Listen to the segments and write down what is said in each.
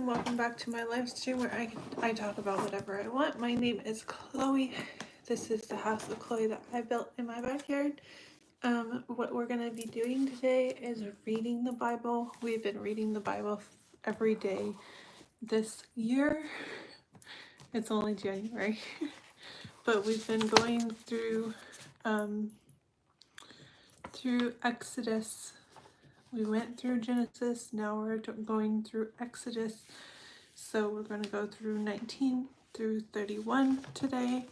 welcome back to my live stream where I talk about whatever I want. My name is Chloe. This is the house of Chloe that I built in my backyard. What we're going to be doing today is reading the Bible. We've been reading the Bible every day this year. It's only January, but we've been going through Exodus. We went through Genesis, now we're going through Exodus. So we're going to go through 19 through 31 today.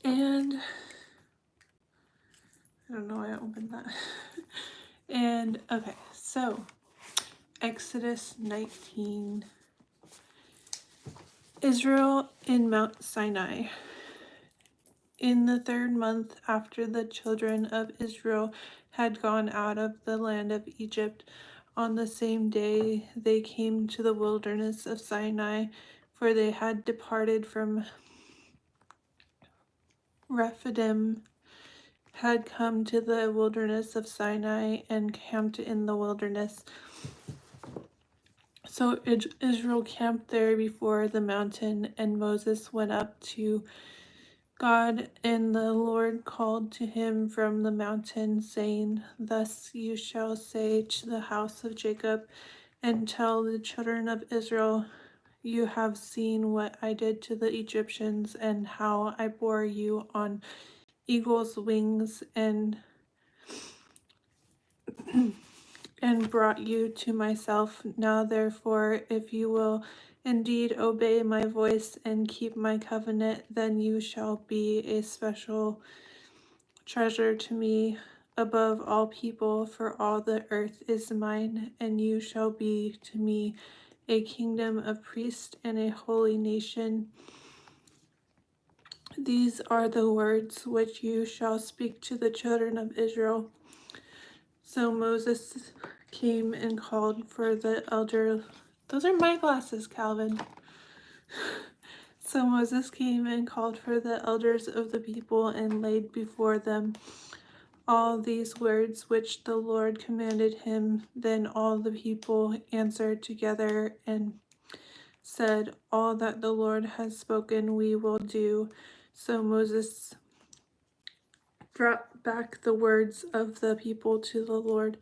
And I don't know why I opened that. And okay, so Exodus 19. Israel in Mount Sinai. In the 3rd month after the children of Israel had gone out of the land of Egypt, on the same day they came to the wilderness of Sinai, for they had departed from Rephidim, had come to the wilderness of Sinai, and camped in the wilderness. So Israel camped there before the mountain, and Moses went up to God, and the Lord called to him from the mountain, saying, "Thus you shall say to the house of Jacob, and tell the children of Israel, you have seen what I did to the Egyptians, and how I bore you on eagle's wings and brought you to myself. Now therefore, if you will indeed obey my voice and keep my covenant, then you shall be a special treasure to me above all people, for all the earth is mine, and you shall be to me a kingdom of priests and a holy nation. These are the words which you shall speak to the children of Israel." So Moses came and called for the elder. Those are my glasses, Calvin. So Moses came and called for the elders of the people and laid before them all these words which the Lord commanded him. Then all the people answered together and said, "All that the Lord has spoken we will do." So Moses brought back the words of the people to the Lord.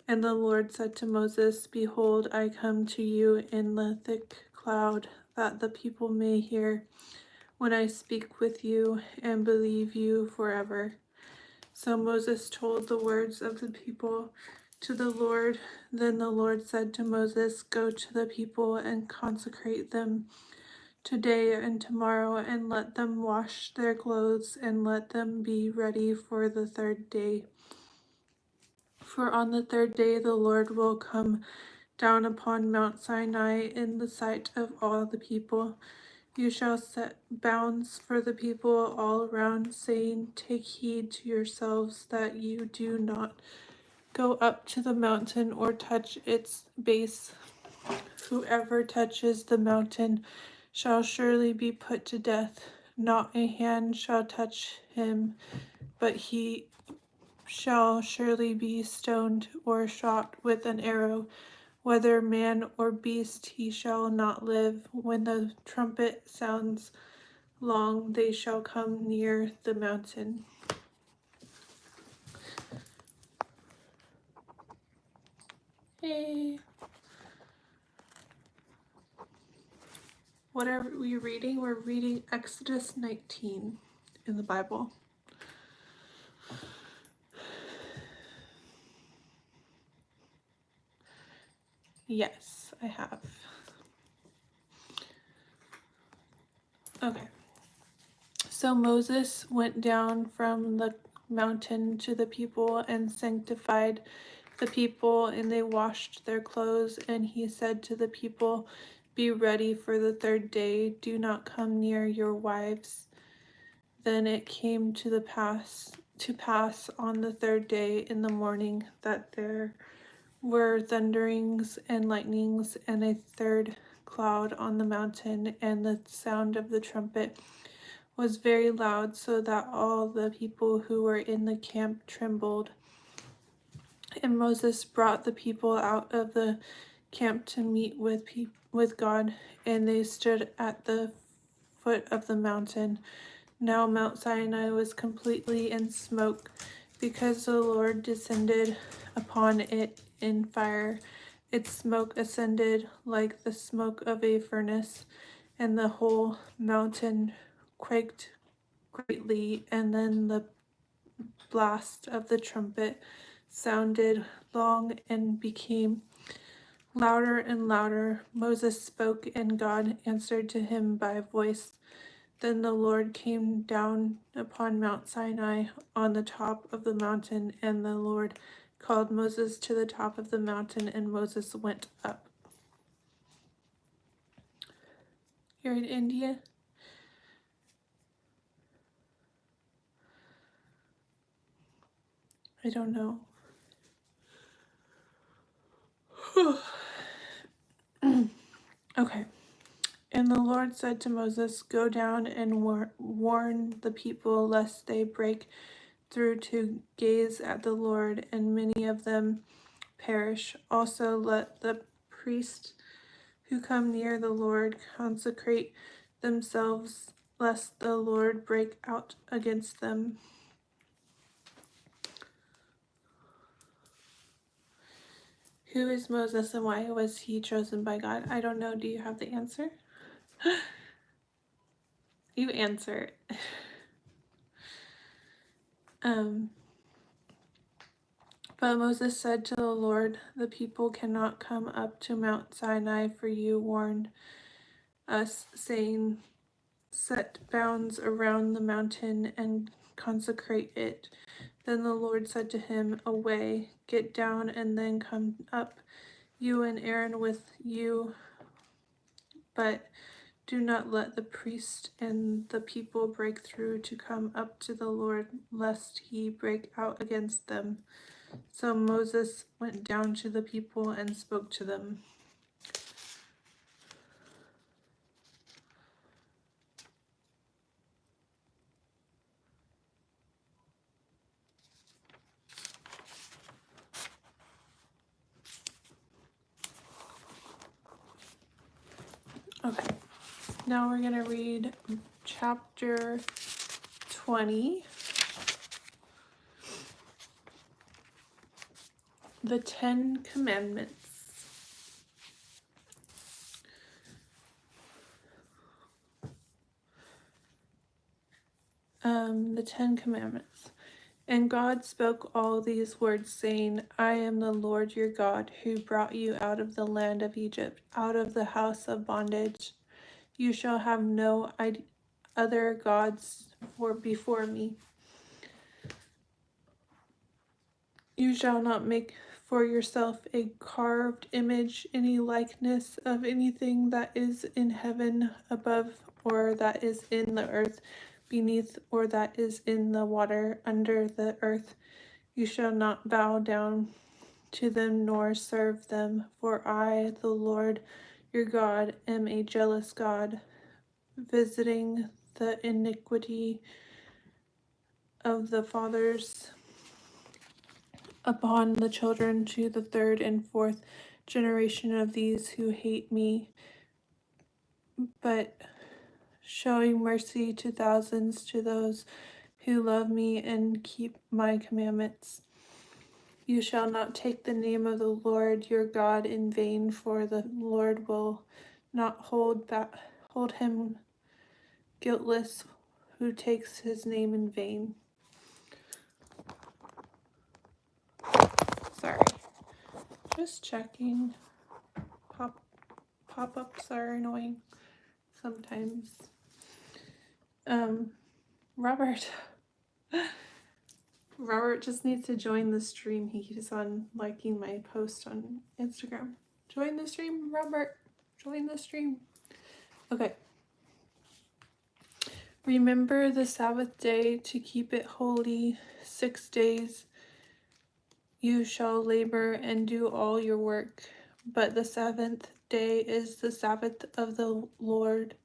And the Lord said to Moses, "Behold, I come to you in the thick cloud, that the people may hear when I speak with you, and believe you forever." So Moses told the words of the people to the Lord. Then the Lord said to Moses, "Go to the people and consecrate them today and tomorrow, and let them wash their clothes, and let them be ready for the 3rd day. For on the 3rd day the Lord will come down upon Mount Sinai in the sight of all the people. You shall set bounds for the people all around, saying, 'Take heed to yourselves that you do not go up to the mountain or touch its base. Whoever touches the mountain shall surely be put to death. Not a hand shall touch him, but he shall surely be stoned or shot with an arrow. Whether man or beast, he shall not live. When the trumpet sounds long, they shall come near the mountain." Hey. What are we reading? We're reading Exodus 19 in the Bible. Yes, I have. Okay. So Moses went down from the mountain to the people and sanctified the people, and they washed their clothes. And he said to the people, "Be ready for the 3rd day. Do not come near your wives." Then it came to pass on the 3rd day in the morning that there were thunderings and lightnings and a 3rd cloud on the mountain, and the sound of the trumpet was very loud, so that all the people who were in the camp trembled. And Moses brought the people out of the camp to meet with God, and they stood at the foot of the mountain. Now Mount Sinai was completely in smoke, because the Lord descended upon it in fire. Its smoke ascended like the smoke of a furnace, and the whole mountain quaked greatly. And then the blast of the trumpet sounded long and became louder and louder. Moses spoke, and God answered to him by voice. Then the Lord came down upon Mount Sinai on the top of the mountain, and the Lord called Moses to the top of the mountain, and Moses went up. You're in India? I don't know. Okay. And the Lord said to Moses, "Go down and warn the people, lest they break through to gaze at the Lord, and many of them perish. Also let the priests who come near the Lord consecrate themselves, lest the Lord break out against them." Who is Moses, and why was he chosen by God? I don't know. Do you have the answer? You answer. But Moses said to the Lord, "The people cannot come up to Mount Sinai, for you warned us, saying, 'Set bounds around the mountain and consecrate it.'" Then the Lord said to him, "Away, get down and then come up, you and Aaron with you, but do not let the priest and the people break through to come up to the Lord, lest he break out against them." So Moses went down to the people and spoke to them. Okay, now we're going to read chapter 20, the 10 Commandments. The 10 Commandments. And God spoke all these words, saying, "I am the Lord your God, who brought you out of the land of Egypt, out of the house of bondage. You shall have no other gods before me. You shall not make for yourself a carved image, any likeness of anything that is in heaven above, or that is in the earth beneath, or that is in the water under the earth. You shall not bow down to them nor serve them, for I, the Lord your God, am a jealous God, visiting the iniquity of the fathers upon the children to the third and fourth generation of these who hate me, but showing mercy to thousands to those who love me and keep my commandments. You shall not take the name of the Lord your God in vain, for the Lord will not hold him guiltless who takes his name in vain." Sorry, just checking. Pop-ups are annoying sometimes. Robert just needs to join the stream. He keeps on liking my post on Instagram. Join the stream, Robert. Join the stream. Okay. "Remember the Sabbath day to keep it holy. 6 days you shall labor and do all your work, but the seventh day is the Sabbath of the Lord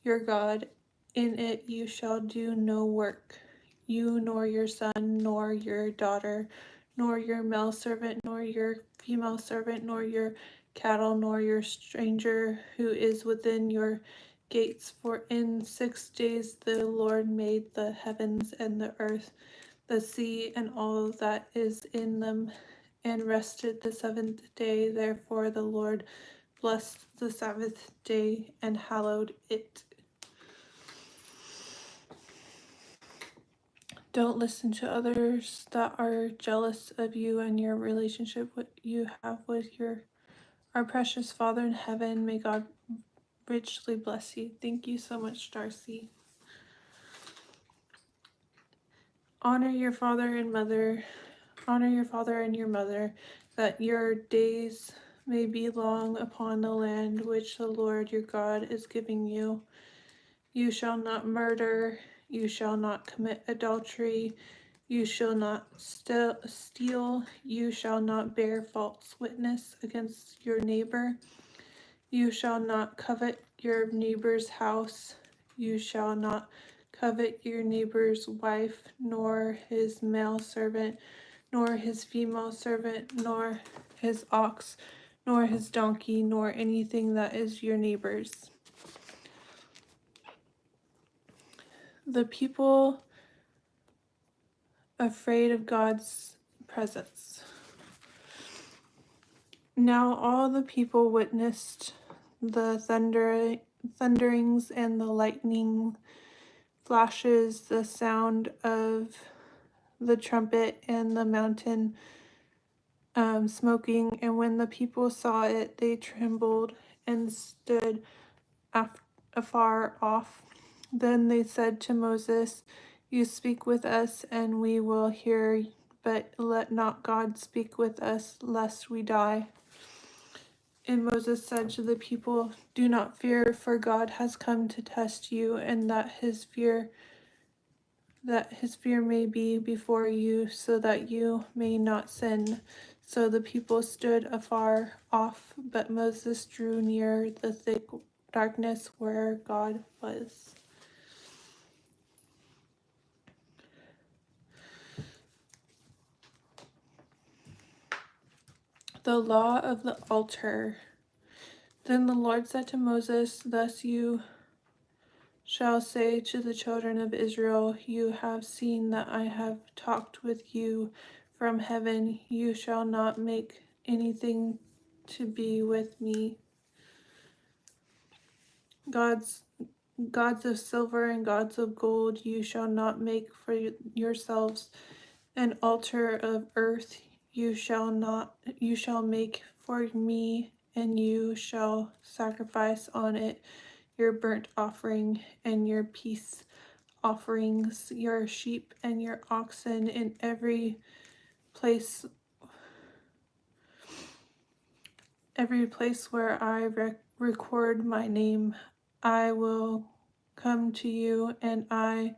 your God. In it you shall do no work, you nor your son, nor your daughter, nor your male servant, nor your female servant, nor your cattle, nor your stranger who is within your gates. For in 6 days the Lord made the heavens and the earth, the sea, and all that is in them, and rested the seventh day. Therefore the Lord blessed the Sabbath day and hallowed it. Don't listen to others that are jealous of you and your relationship what you have with our precious Father in heaven. May God richly bless you. Thank you so much, Darcy. Honor your father and mother. Honor your father and your mother, that your days may be long upon the land which the Lord your God is giving you. You shall not murder. You shall not commit adultery. You shall not steal. You shall not bear false witness against your neighbor. You shall not covet your neighbor's house. You shall not covet your neighbor's wife, nor his male servant, nor his female servant, nor his ox, nor his donkey, nor anything that is your neighbor's. The people afraid of God's presence. Now all the people witnessed the thunderings and the lightning flashes, the sound of the trumpet and the mountain smoking. And when the people saw it, they trembled and stood afar off. Then they said to Moses, "You speak with us, and we will hear, but let not God speak with us, lest we die." And Moses said to the people, "Do not fear, for God has come to test you, and that his fear may be before you, so that you may not sin." So the people stood afar off, but Moses drew near the thick darkness where God was. The law of the altar. Then the Lord said to Moses, "Thus you shall say to the children of Israel, you have seen that I have talked with you from heaven. You shall not make anything to be with me. Gods of silver and gods of gold you shall not make for yourselves. An altar of earth you shall make for me, and you shall sacrifice on it your burnt offering and your peace offerings, your sheep and your oxen, in every place where I record my name. I will come to you, and I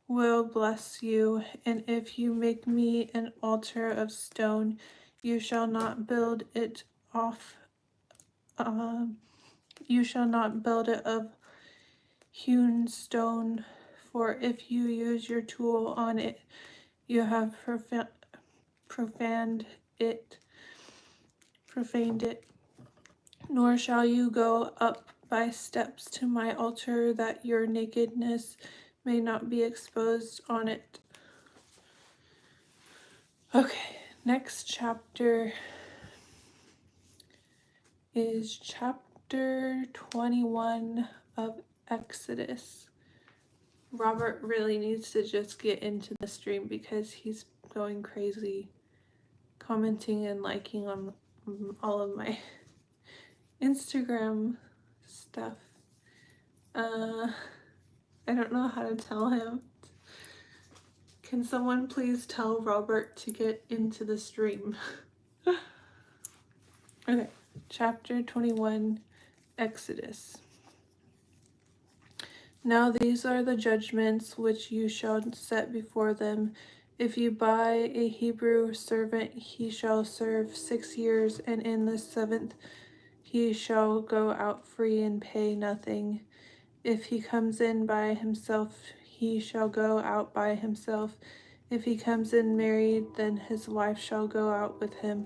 will bless you. And if you make me an altar of stone, you shall not build it of hewn stone, for if you use your tool on it, you have profaned it. Nor shall you go up by steps to my altar, that your nakedness may not be exposed on it. Okay, next chapter is chapter 21 of Exodus. Robert really needs to just get into the stream because he's going crazy, commenting and liking on all of my Instagram stuff. I don't know how to tell him. Can someone please tell Robert to get into the stream? Okay, chapter 21, Exodus. Now these are the judgments which you shall set before them. If you buy a Hebrew servant, he shall serve 6 years, and in the 7th he shall go out free and pay nothing. If he comes in by himself, he shall go out by himself. If he comes in married, then his wife shall go out with him.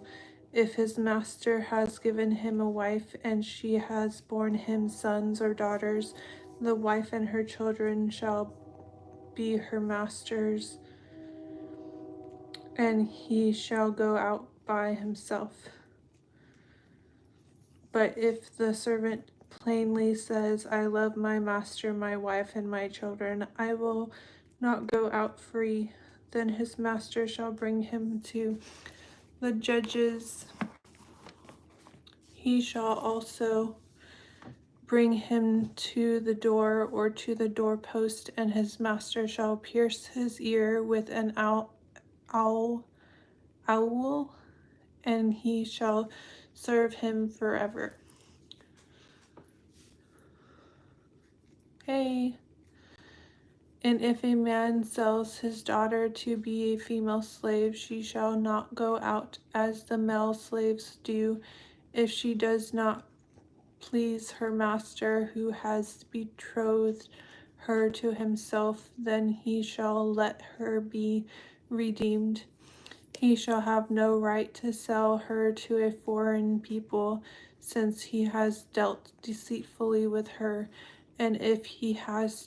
If his master has given him a wife, and she has borne him sons or daughters, the wife and her children shall be her master's, and he shall go out by himself. But if the servant plainly says, I love my master, my wife, and my children, I will not go out free, then his master shall bring him to the judges. He shall also bring him to the door or to the doorpost, and his master shall pierce his ear with an owl, and he shall serve him forever. Hey. And if a man sells his daughter to be a female slave, she shall not go out as the male slaves do, if she does not please her master who has betrothed her to himself, then he shall let her be redeemed. He shall have no right to sell her to a foreign people, since he has dealt deceitfully with her. And if he has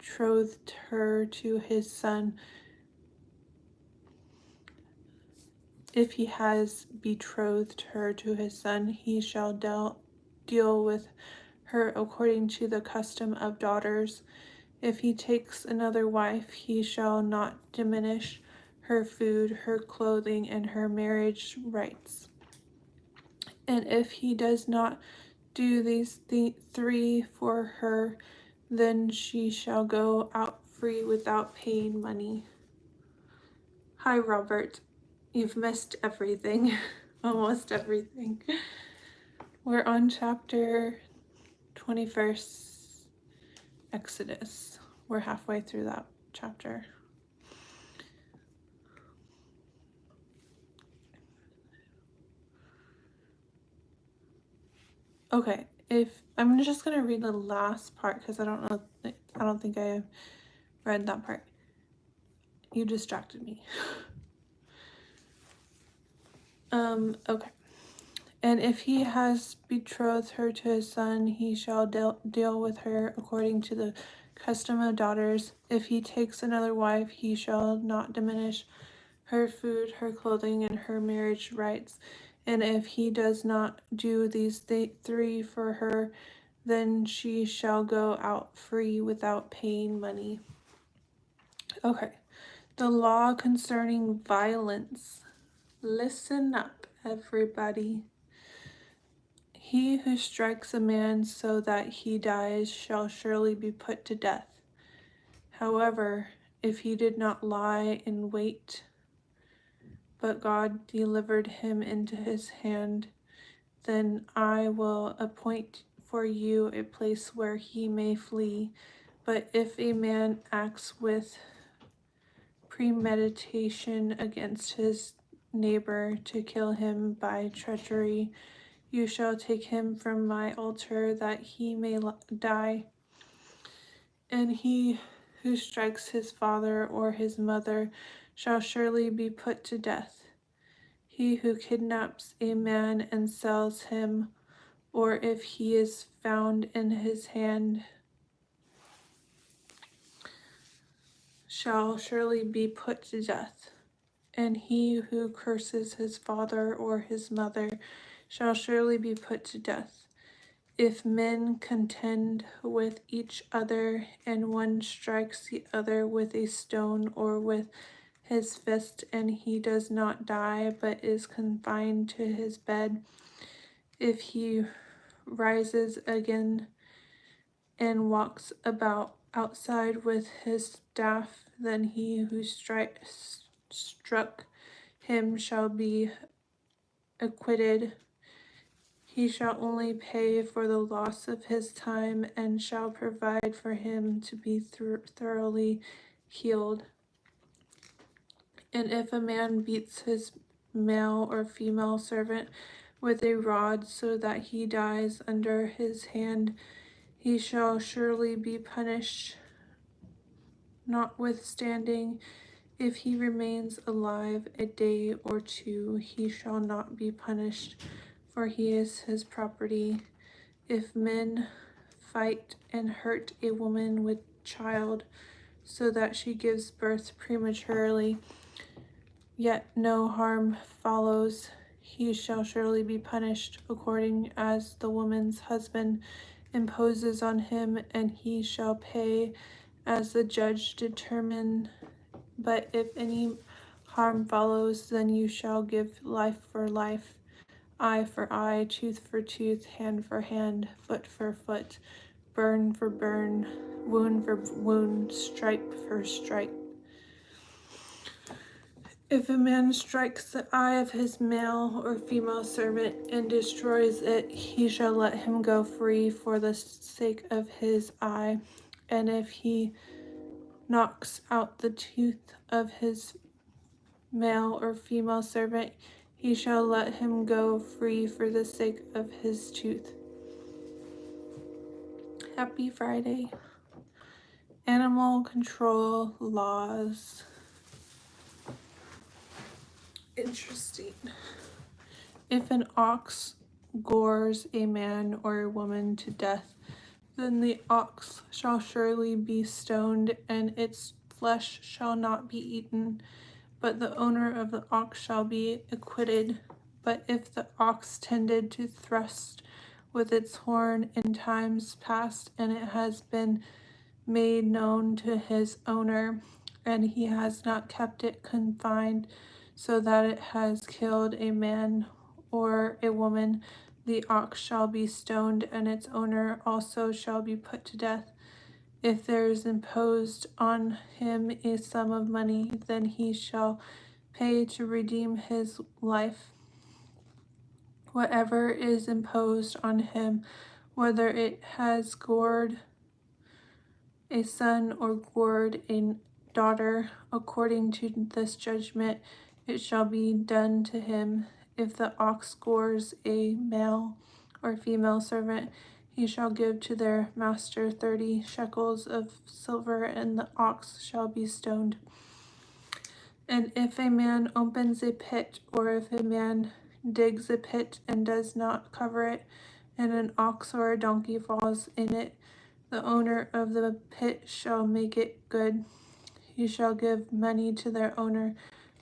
betrothed her to his son, he shall deal with her according to the custom of daughters. If he takes another wife, he shall not diminish her food, her clothing, and her marriage rights. And if he does not do these three for her, then she shall go out free without paying money. Hi, Robert. You've missed everything. Almost everything. We're on chapter 21st, Exodus. We're halfway through that chapter. Okay, I'm just gonna read the last part because I don't think I read that part. You distracted me. Okay. And if he has betrothed her to his son, he shall deal with her according to the custom of daughters. If he takes another wife, he shall not diminish her food, her clothing, and her marriage rights. And if he does not do these three for her, then she shall go out free without paying money. Okay, the law concerning violence. Listen up, everybody. He who strikes a man so that he dies shall surely be put to death. However, if he did not lie in wait, but God delivered him into his hand, then I will appoint for you a place where he may flee. But if a man acts with premeditation against his neighbor to kill him by treachery, you shall take him from my altar that he may die. And he who strikes his father or his mother shall surely be put to death. He who kidnaps a man and sells him, or if he is found in his hand, shall surely be put to death. And he who curses his father or his mother shall surely be put to death. If men contend with each other, and one strikes the other with a stone or with his fist, and he does not die, but is confined to his bed, if he rises again and walks about outside with his staff, then he who struck him shall be acquitted. He shall only pay for the loss of his time, and shall provide for him to be thoroughly healed. And if a man beats his male or female servant with a rod so that he dies under his hand, he shall surely be punished. Notwithstanding, If he remains alive a day or two, he shall not be punished, for he is his property. If men fight and hurt a woman with child, so that she gives birth prematurely, yet no harm follows, he shall surely be punished according as the woman's husband imposes on him, and he shall pay as the judge determine. But if any harm follows, then you shall give life for life, eye for eye, tooth for tooth, hand for hand, foot for foot, burn for burn, wound for wound, stripe for stripe. If a man strikes the eye of his male or female servant and destroys it, he shall let him go free for the sake of his eye. And if he knocks out the tooth of his male or female servant, he shall let him go free for the sake of his tooth. Happy Friday. Animal control laws. Interesting. If an ox gores a man or a woman to death, then the ox shall surely be stoned, and its flesh shall not be eaten, but the owner of the ox shall be acquitted. But if the ox tended to thrust with its horn in times past, and it has been made known to his owner, and he has not kept it confined, so that it has killed a man or a woman, the ox shall be stoned, and its owner also shall be put to death. If there is imposed on him a sum of money, then he shall pay to redeem his life. Whatever is imposed on him, whether it has gored a son or gored a daughter, according to this judgment, it shall be done to him. If the ox gores a male or female servant, he shall give to their master 30 shekels of silver, and the ox shall be stoned. And if a man opens a pit, or if a man digs a pit and does not cover it, and an ox or a donkey falls in it, the owner of the pit shall make it good. He shall give money to their owner,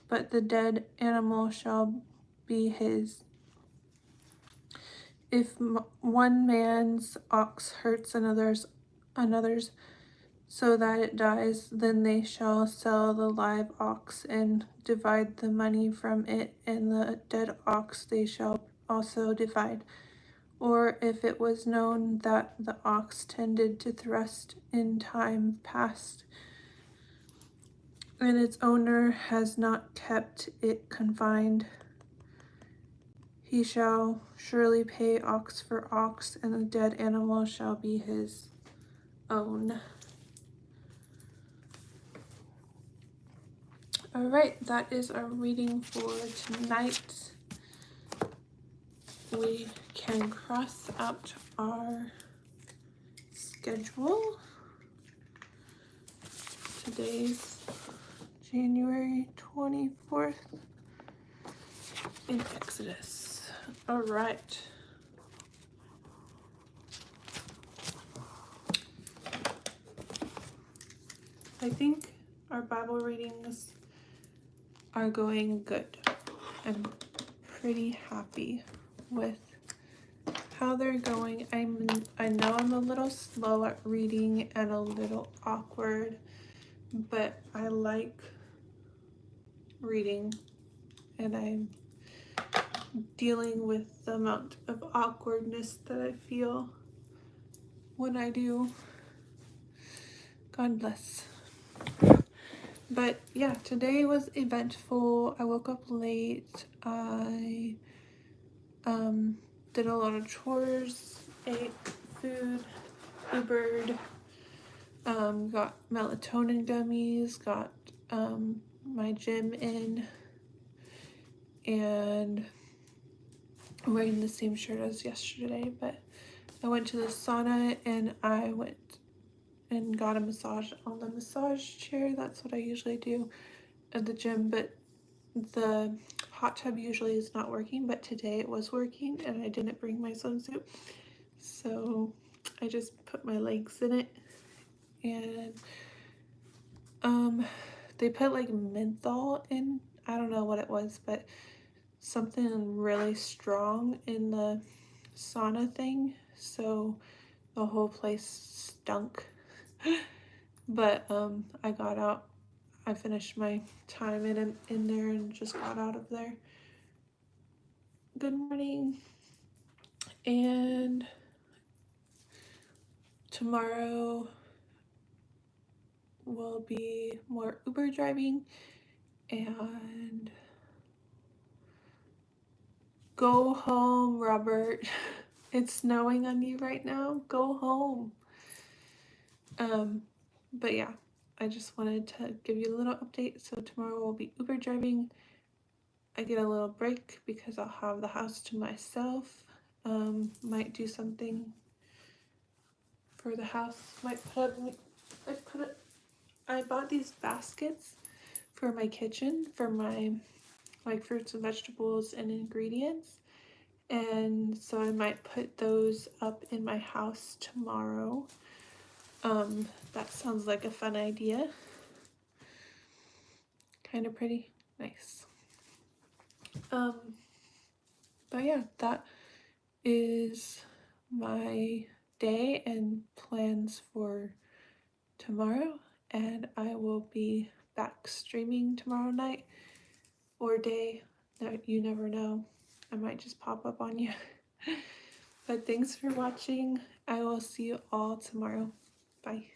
but the dead animal shall be his. If one man's ox hurts another's so that it dies, then they shall sell the live ox and divide the money from it, and the dead ox they shall also divide. Or if it was known that the ox tended to thrust in time past, and its owner has not kept it confined, he shall surely pay ox for ox, and the dead animal shall be his own. Alright, that is our reading for tonight. We can cross out our schedule. Today's January 24th in Exodus. Alright. I think our Bible readings are going good. I'm pretty happy with how they're going. I know I'm a little slow at reading and a little awkward, but I like reading, and I'm dealing with the amount of awkwardness that I feel when I do. God bless. But yeah, today was eventful. I woke up late. I did a lot of chores, ate food, Ubered, got melatonin gummies, got my gym in, and I'm wearing the same shirt as yesterday, but I went to the sauna and I went and got a massage on the massage chair. That's what I usually do. at the gym, but the hot tub usually is not working, but today it was working and I didn't bring my swimsuit. So I just put my legs in it, and they put like menthol in, I don't know what it was, but something really strong in the sauna thing, so the whole place stunk. But I got out. I finished my time in there and just got out of there. Good morning. And tomorrow will be more Uber driving, and go home, Robert. It's snowing on you right now. Go home. But yeah, I just wanted to give you a little update. So tomorrow will be Uber driving. I get a little break because I'll have the house to myself. Might do something for the house. I bought these baskets for my kitchen for my like fruits and vegetables and ingredients, and so I might put those up in my house tomorrow. That sounds like a fun idea. Kind of pretty. Nice. But yeah, that is my day and plans for tomorrow, and I will be back streaming tomorrow night or day. That you never know. I might just pop up on you. But thanks for watching. I will see you all tomorrow. Bye.